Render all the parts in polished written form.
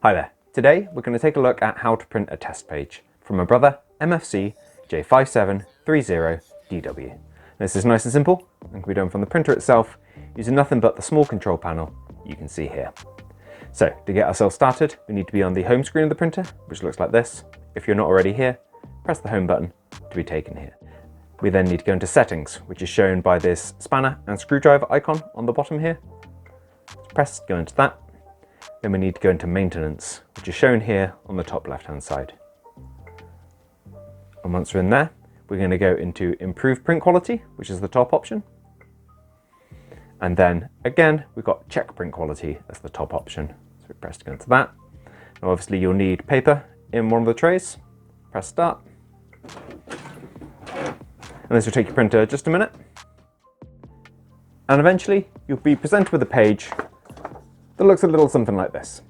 Hi there. Today we're going to take a look at how to print a test page from a Brother MFC-J5730DW. This is nice and simple and can be done from the printer itself using nothing but the small control panel you can see here. So to get ourselves started, we need to be on the home screen of the printer, which looks like this. If you're not already here, press the home button to be taken here. We then need to go into settings, which is shown by this spanner and screwdriver icon on the bottom here. Press, go into that. Then we need to go into maintenance, which is shown here on the top left-hand side. And once we're in there, we're going to go into improve print quality, which is the top option. And then again, we've got check print quality as the top option. So we press to go into that. Now obviously you'll need paper in one of the trays. Press start. And this will take your printer just a minute. And eventually you'll be presented with a page that looks a little something like this.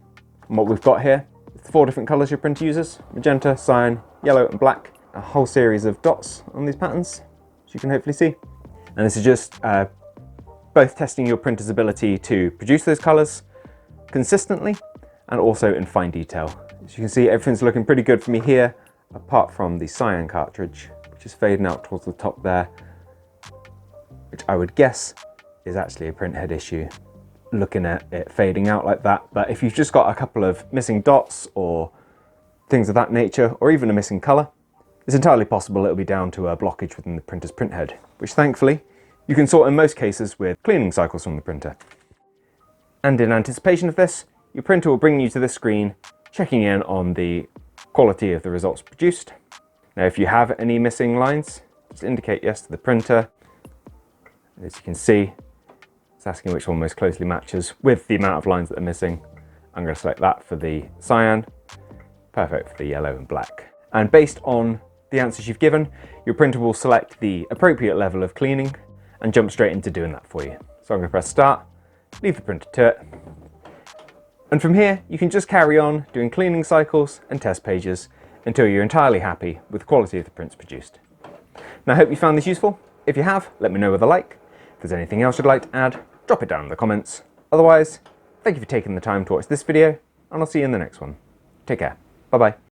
And what we've got here is the 4 different colours your printer uses: magenta, cyan, yellow and black. A whole series of dots on these patterns, as you can hopefully see. And this is just both testing your printer's ability to produce those colours consistently and also in fine detail. As you can see, everything's looking pretty good for me here, apart from the cyan cartridge, which is fading out towards the top there, which I would guess is actually a printhead issue, looking at it fading out like that. But if you've just got a couple of missing dots or things of that nature, or even a missing colour, it's entirely possible it'll be down to a blockage within the printer's printhead, which thankfully you can sort in most cases with cleaning cycles from the printer. And in anticipation of this, your printer will bring you to this screen, checking in on the quality of the results produced. Now if you have any missing lines, just indicate yes to the printer. As you can see, it's asking which one most closely matches with the amount of lines that are missing. I'm going to select that for the cyan, perfect for the yellow and black. And based on the answers you've given, your printer will select the appropriate level of cleaning and jump straight into doing that for you. So I'm going to press start, leave the printer to it. And from here, you can just carry on doing cleaning cycles and test pages until you're entirely happy with the quality of the prints produced. Now I hope you found this useful. If you have, let me know with a like. If there's anything else you'd like to add, drop it down in the comments. Otherwise, thank you for taking the time to watch this video, and I'll see you in the next one. Take care. Bye bye.